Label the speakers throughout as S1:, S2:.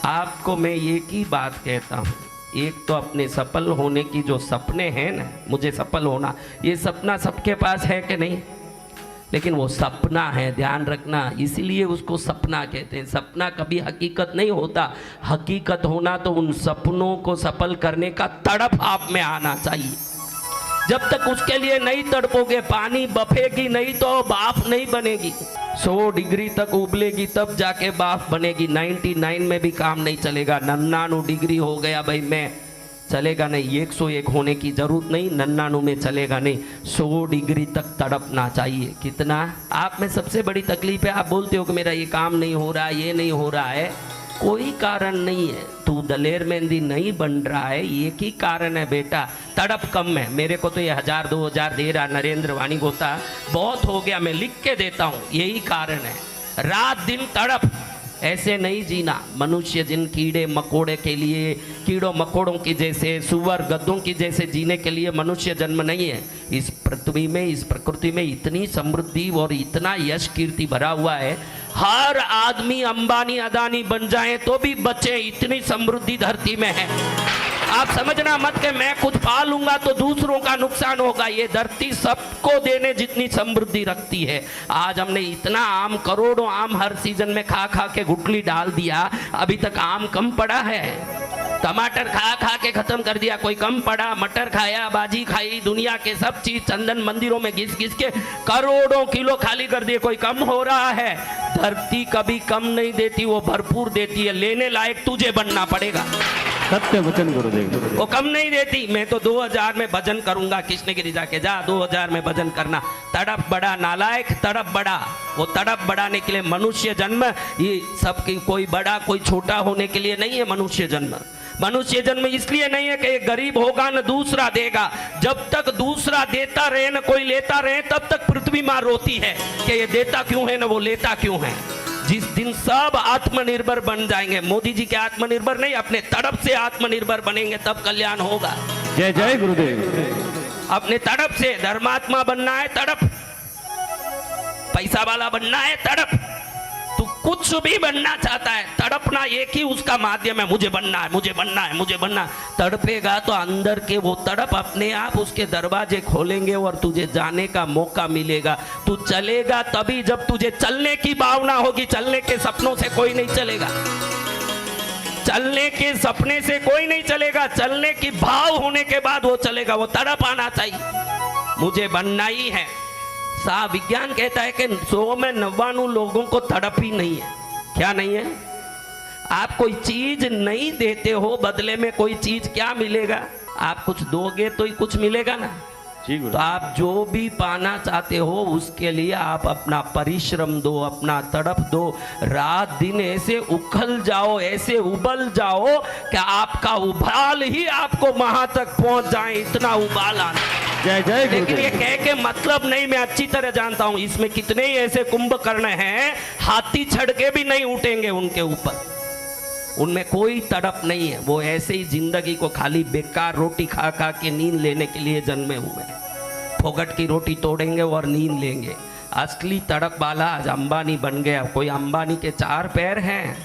S1: आपको मैं एक ही बात कहता हूँ, एक तो अपने सफल होने की जो सपने हैं ना, मुझे सफल होना, ये सपना सबके पास है कि नहीं? लेकिन वो सपना है, ध्यान रखना, इसलिए उसको सपना कहते हैं। सपना कभी हकीकत नहीं होता। हकीकत होना तो उन सपनों को सफल करने का तड़प आप में आना चाहिए। जब तक उसके लिए नहीं तड़पोगे, पानी बफेगी नहीं तो बाफ नहीं बनेगी। 100 डिग्री तक उबलेगी तब जाके बाफ बनेगी। 99 में भी काम नहीं चलेगा। 99 डिग्री हो गया भाई मैं, चलेगा नहीं। 101 होने की जरूरत नहीं, 99 में चलेगा नहीं। 100 डिग्री तक तड़पना चाहिए। कितना? आप में सबसे बड़ी तकलीफ है, आप बोलते हो कि मेरा ये काम नहीं हो रहा, ये नहीं हो रहा है। कोई कारण नहीं है, तू दलेर मेहंदी नहीं बन रहा है, एक ही कारण है बेटा, तड़प कम है। मेरे को तो ये 1000 2000 दे रहा नरेंद्र वाणी गोता, बहुत हो गया, मैं लिख के देता हूँ, यही कारण है। रात दिन तड़प, ऐसे नहीं जीना। मनुष्य जिन कीड़े मकोड़े के लिए, कीड़ों मकोड़ों की जैसे, सुअर गद्दों की जैसे जीने के लिए मनुष्य जन्म नहीं है। इस पृथ्वी में, इस प्रकृति में इतनी समृद्धि और इतना यश कीर्ति भरा हुआ है, हर आदमी अंबानी अदानी बन जाए तो भी बचे, इतनी समृद्धि धरती में है। आप समझना मत कि मैं कुछ पा लूंगा तो दूसरों का नुकसान होगा। ये धरती सबको देने जितनी समृद्धि रखती है। आज हमने इतना आम, करोड़ों आम हर सीजन में खा खा के गुठली डाल दिया, अभी तक आम कम पड़ा है। टमाटर खा खा के खत्म कर दिया, कोई कम पड़ा। मटर खाया, बाजी खाई, दुनिया के सब चीज, चंदन मंदिरों में घिस घिस के करोड़ों किलो खाली कर दिए, कोई कम हो रहा है? धरती कभी कम नहीं देती, वो भरपूर देती है। लेने लायक तुझे बनना पड़ेगा।
S2: सत्य वचन गुरुदेव।
S1: वो कम नहीं देती। मैं तो 2000 में भजन करूंगा, कृष्णगिरी जाके जा 2000 में भजन करना। तड़प बड़ा नालायक, तड़प बड़ा। वो तड़प बढ़ाने के लिए मनुष्य जन्म, ये सबकी, कोई बड़ा कोई छोटा होने के लिए नहीं है मनुष्य जन्म। मनुष्य जन्म इसलिए नहीं है कि एक गरीब होगा न दूसरा देगा। जब तक दूसरा देता रहे न कोई लेता रहे, तब तक पृथ्वी माँ रोती है कि ये देता क्यों है न वो लेता क्यों है। जिस दिन सब आत्मनिर्भर बन जाएंगे, मोदी जी के आत्मनिर्भर नहीं, अपने तड़प से आत्मनिर्भर बनेंगे, तब कल्याण होगा।
S2: जय जय गुरुदेव।
S1: अपने तड़प से धर्मात्मा बनना है, तड़प। पैसा वाला बनना है, तड़प। तू कुछ भी बनना चाहता है, तड़पना एक ही उसका माध्यम है। मुझे बनना है, मुझे बनना है, मुझे बनना है। तड़पेगा तो अंदर के वो तड़प अपने आप उसके दरवाजे खोलेंगे और तुझे जाने का मौका मिलेगा। तू चलेगा तभी जब तुझे चलने की भावना होगी। चलने के सपनों से कोई नहीं चलेगा, चलने के सपने से कोई नहीं चलेगा। चलने की भाव होने के बाद वो चलेगा। वो तड़प आना चाहिए, मुझे बनना ही है। विज्ञान कहता है कि 100 में 99 लोगों को तड़प ही नहीं है। क्या नहीं है? आप कोई चीज नहीं देते हो, बदले में कोई चीज क्या मिलेगा? आप कुछ दोगे तो ही कुछ मिलेगा ना। तो आप जो भी पाना चाहते हो उसके लिए आप अपना परिश्रम दो, अपना तड़प दो। रात दिन ऐसे उखल जाओ, ऐसे उबल जाओ कि आपका उबाल ही आपको वहां तक पहुंच जाए, इतना उबाल आना।
S2: जय जय।
S1: लेकिन ये कह के मतलब नहीं, मैं अच्छी तरह जानता हूं इसमें कितने ही ऐसे कुंभकर्ण हैं, हाथी छड़ के भी नहीं उठेंगे उनके ऊपर, उनमें कोई तड़प नहीं है। वो ऐसे ही जिंदगी को खाली बेकार रोटी खा खा के नींद लेने के लिए जन्मे हुए हैं। फोगट की रोटी तोड़ेंगे और नींद लेंगे। असली तड़प वाला आज अंबानी बन गया। कोई अंबानी के 4 पैर हैं,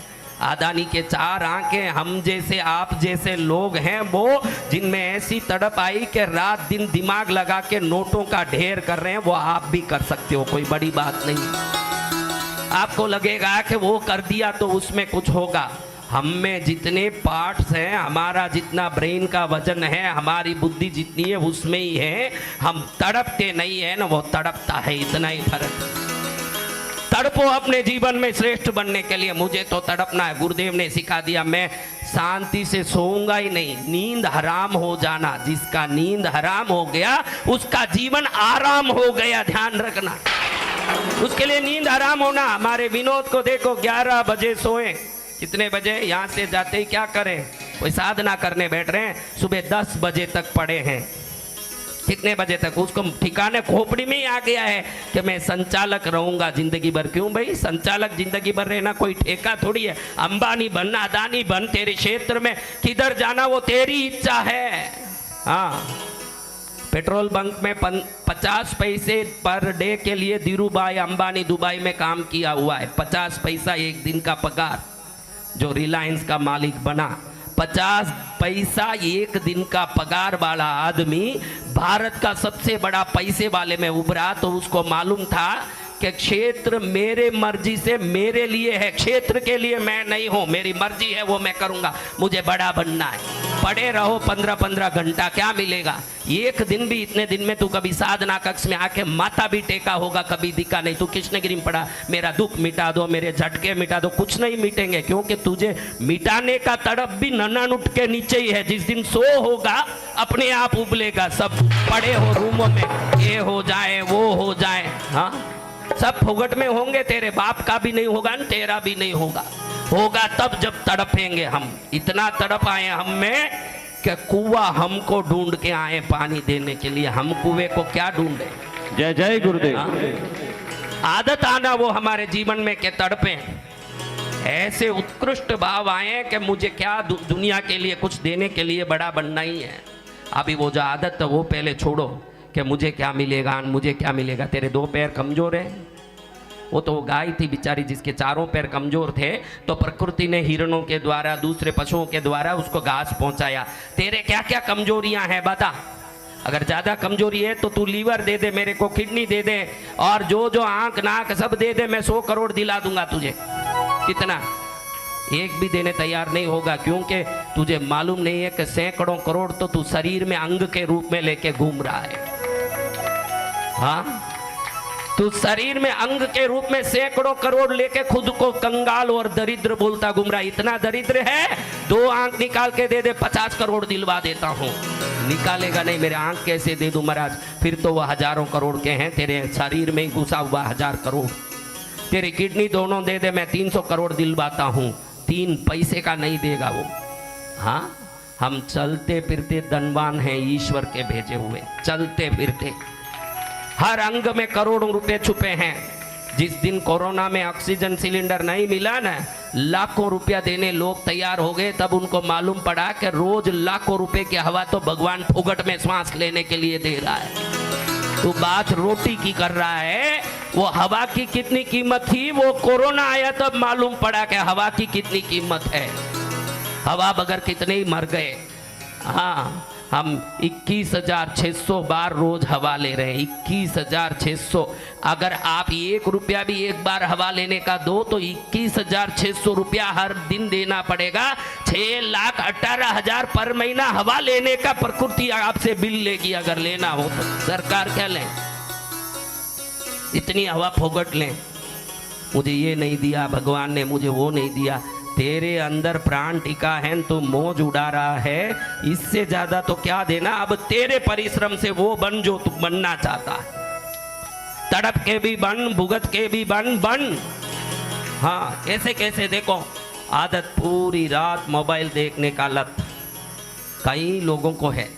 S1: अदानी के 4 आंखें। हम जैसे, आप जैसे लोग हैं वो, जिनमें ऐसी तड़प आई कि रात दिन दिमाग लगा के नोटों का ढेर कर रहे हैं, वो आप भी कर सकते हो, कोई बड़ी बात नहीं। आपको लगेगा कि वो कर दिया तो उसमें कुछ होगा। हम में जितने पार्ट्स हैं, हमारा जितना ब्रेन का वजन है, हमारी बुद्धि जितनी है उसमें ही है। हम तड़पते नहीं है ना, वो तड़पता है, इतना ही फर्क। तड़पो अपने जीवन में श्रेष्ठ बनने के लिए। मुझे तो तड़पना है, गुरुदेव ने सिखा दिया। मैं शांति से सोऊंगा ही नहीं, नींद हराम हो जाना। जिसका नींद हराम हो गया उसका जीवन आराम हो गया, ध्यान रखना। उसके लिए नींद हराम होना। हमारे विनोद को देखो, 11 बजे सोए, कितने बजे यहाँ से जाते ही क्या करें, कोई साधना करने बैठ रहे हैं, सुबह 10 बजे तक पड़े हैं। कितने बजे तक? उसको ठिकाने खोपड़ी में ही आ गया है कि मैं संचालक रहूंगा जिंदगी भर। क्यों भाई? संचालक जिंदगी भर रहना कोई ठेका थोड़ी है। अंबानी बन, अदानी बन, तेरे क्षेत्र में किधर जाना वो तेरी इच्छा है। हाँ, पेट्रोल बंक में 50 पैसे पर डे के लिए धीरूभाई अंबानी दुबई में काम किया हुआ है। 50 पैसा एक दिन का पगार। जो रिलायंस का मालिक बना, 50 पैसा एक दिन का पगार वाला आदमी भारत का सबसे बड़ा पैसे वाले में उभरा, तो उसको मालूम था कि क्षेत्र मेरे मर्जी से मेरे लिए है, क्षेत्र के लिए मैं नहीं हूं, मेरी मर्जी है वो मैं करूंगा, मुझे बड़ा बनना है। पड़े रहो 15-15 घंटा, क्या मिलेगा? एक दिन भी, इतने दिन में तू कभी साधना कक्ष में आके माथा भी टेका होगा, कभी दिखा नहीं। तू कृष्णगिरी में पड़ा, मेरा दुख मिटा दो, मेरे झटके मिटा दो, कुछ नहीं मिटेंगे, क्योंकि तुझे मिटाने का तड़प भी नन्नानुट के नीचे ही है। जिस दिन सो होगा अपने आप उबलेगा। सब पड़े हो रूमों में, ये हो जाए वो हो जाए, हाँ सब फुगट में होंगे, तेरे बाप का भी नहीं होगा, तेरा भी नहीं होगा, होगा तब जब तड़पेंगे हम। इतना तड़प आए हम में कि कुआं हमको ढूंढ के आए पानी देने के लिए, हम कुएं को क्या ढूंढे।
S2: जय जय गुरुदेव।
S1: आदत आना वो हमारे जीवन में के तड़पे, ऐसे उत्कृष्ट भाव आए कि मुझे क्या दुनिया के लिए कुछ देने के लिए बड़ा बनना ही है। अभी वो जो आदत है वो पहले छोड़ो कि मुझे क्या मिलेगा, मुझे क्या मिलेगा। तेरे 2 पैर कमजोर है, वो तो गाय थी बेचारी जिसके 4 पैर कमजोर थे, तो प्रकृति ने हिरणों के द्वारा, दूसरे पशुओं के द्वारा उसको घास पहुंचाया। तेरे क्या क्या कमजोरियां हैं बता। अगर ज्यादा कमजोरी है तो तू लीवर दे दे, मेरे को किडनी दे दे, और जो जो आंख नाक सब दे दे, मैं 100 करोड़ दिला दूंगा तुझे। कितना? एक भी देने तैयार नहीं होगा, क्योंकि तुझे मालूम नहीं है कि सैकड़ों करोड़ तो तू शरीर में अंग के रूप में लेके घूम रहा है। हाँ, तू शरीर में अंग के रूप में सैकड़ों करोड़ लेके खुद को कंगाल और दरिद्र बोलता घूम रहा। इतना दरिद्र है, 2 आंख निकाल के दे दे, 50 करोड़ दिलवा देता हूं। निकालेगा नहीं, मेरे आंख कैसे दे दूं महाराज? फिर तो वह हजारों करोड़ के हैं, तेरे शरीर में ही घुसा हुआ 1000 करोड़। तेरी किडनी दोनों दे दे, मैं 300 करोड़ दिलवाता हूं, 3 पैसे का नहीं देगा वो। हाँ, हम चलते फिरते धनवान हैं, ईश्वर के भेजे हुए, चलते फिरते। हर अंग में करोड़ों रुपए छुपे हैं। जिस दिन कोरोना में ऑक्सीजन सिलेंडर नहीं मिला ना, लाखों रुपया देने लोग तैयार हो गए, तब उनको मालूम पड़ा कि रोज लाखों रुपए की हवा तो भगवान फुगट में सांस लेने के लिए दे रहा है। तो बात रोटी की कर रहा है, वो हवा की कितनी कीमत थी, वो कोरोना आया तब मालूम पड़ा कि हवा की कितनी कीमत है। हवा बगैर कितने ही मर गए। हाँ, हम 21,600 बार रोज हवा ले रहे हैं, 21,600। अगर आप 1 रुपया भी एक बार हवा लेने का दो तो 21,600 रुपया हर दिन देना पड़ेगा। 6,18,000 पर महीना हवा लेने का प्रकृति आपसे बिल लेगी, अगर लेना हो तो। सरकार क्या लें? इतनी हवा फोगट लें। मुझे ये नहीं दिया भगवान ने, मुझे वो नहीं दिया। तेरे अंदर प्राण टिका है, तू मौज उड़ा रहा है, इससे ज्यादा तो क्या देना। अब तेरे परिश्रम से वो बन जो तू बनना चाहता है। तड़प के भी बन, भुगत के भी बन। हाँ, कैसे कैसे देखो, आदत पूरी रात मोबाइल देखने का लत कई लोगों को है।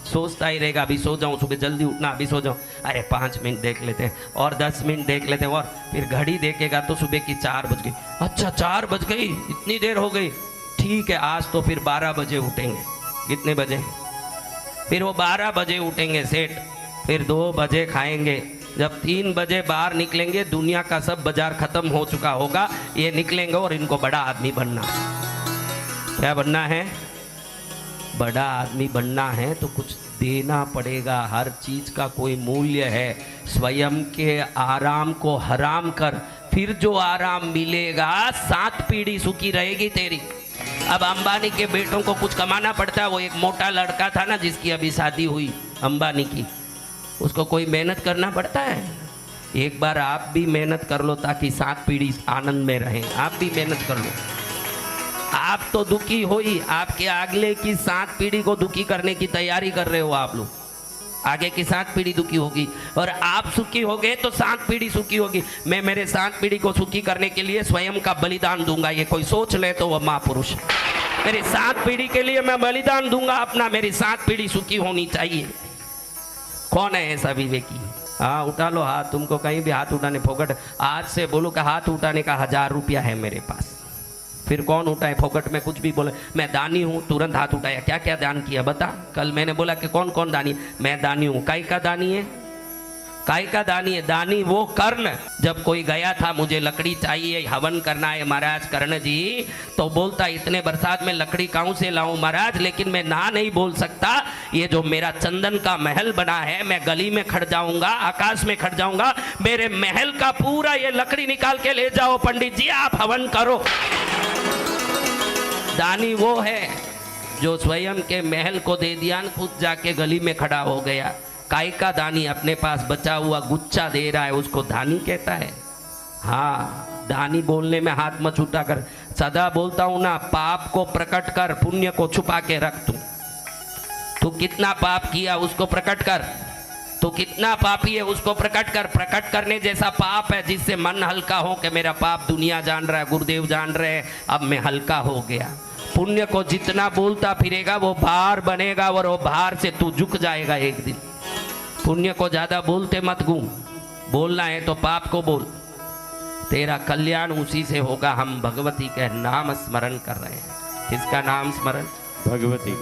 S1: सोचता ही रहेगा अभी सो जाऊं, सुबह जल्दी उठना, अभी सो जाऊं, अरे 5 मिनट देख लेते हैं और 10 मिनट देख लेते हैं, और फिर घड़ी देखेगा तो सुबह की 4 बज गई। अच्छा 4 बज गई, इतनी देर हो गई, ठीक है आज तो फिर 12 बजे उठेंगे। कितने बजे? फिर वो 12 बजे उठेंगे सेठ, फिर 2 बजे खाएंगे। जब 3 बजे बाहर निकलेंगे, दुनिया का सब बाजार खत्म हो चुका होगा, ये निकलेंगे और इनको बड़ा आदमी बनना। क्या बनना है? बड़ा आदमी बनना है तो कुछ देना पड़ेगा। हर चीज का कोई मूल्य है। स्वयं के आराम को हराम कर, फिर जो आराम मिलेगा 7 पीढ़ी सुखी रहेगी तेरी। अब अंबानी के बेटों को कुछ कमाना पड़ता है। वो एक मोटा लड़का था ना जिसकी अभी शादी हुई अंबानी की, उसको कोई मेहनत करना पड़ता है। एक बार आप भी मेहनत कर लो ताकि 7 पीढ़ी आनंद में रहें। आप भी मेहनत कर लो। आप तो दुखी हो ही, आपके अगले की 7 पीढ़ी को दुखी करने की तैयारी कर रहे हो आप लोग। आगे की 7 पीढ़ी दुखी होगी और आप सुखी हो गए तो 7 पीढ़ी सुखी होगी। मैं मेरे 7 पीढ़ी को सुखी करने के लिए स्वयं का बलिदान दूंगा। ये कोई सोच ले तो वह महापुरुष। मेरी 7 पीढ़ी के लिए मैं बलिदान दूंगा अपना। मेरी 7 पीढ़ी सुखी होनी चाहिए। कौन है ऐसा विवेकी? हाँ, उठा लो हाथ। तुमको कहीं भी हाथ उठाने फोकट, आज से बोलो कि हाथ उठाने का 1000 रुपया है मेरे पास। फिर कौन उठाए? फोकट में कुछ भी बोले मैं दानी हूँ, तुरंत हाथ उठाया। क्या क्या दान किया बता? कल मैंने बोला कि कौन कौन दानी? मैं दानी हूँ। काई का दानी है? काय का दानी है? दानी वो कर्ण। जब कोई गया था, मुझे लकड़ी चाहिए, हवन करना है महाराज कर्ण जी, तो बोलता इतने बरसात में लकड़ी कहाँ से लाऊं महाराज, लेकिन मैं ना नहीं बोल सकता, ये जो मेरा चंदन का महल बना है, मैं गली में खड़ जाऊंगा, आकाश में खड़ जाऊंगा, मेरे महल का पूरा ये लकड़ी निकाल के ले जाओ पंडित जी, आप हवन करो। दानी वो है जो स्वयं के महल को दे दिया, खुद जाके गली में खड़ा हो गया। काय का दानी? अपने पास बचा हुआ गुच्छा दे रहा है, उसको दानी कहता है। हाँ, दानी बोलने में हाथ मत उठा कर, सदा बोलता हूं ना, पाप को प्रकट कर, पुण्य को छुपा के रख। तू कितना पाप किया उसको प्रकट कर, तू कितना पापी है उसको प्रकट कर। प्रकट करने जैसा पाप है जिससे मन हल्का हो कि मेरा पाप दुनिया जान रहा है, गुरुदेव जान रहे हैं, अब मैं हल्का हो गया। पुण्य को जितना बोलता फिरेगा वो भार बनेगा, और वो भार से तू झुक जाएगा एक दिन। पुण्य को ज्यादा बोलते मत घूम, बोलना है तो पाप को बोल, तेरा कल्याण उसी से होगा। हम भगवती का नाम स्मरण कर रहे हैं। किसका नाम स्मरण?
S2: भगवती।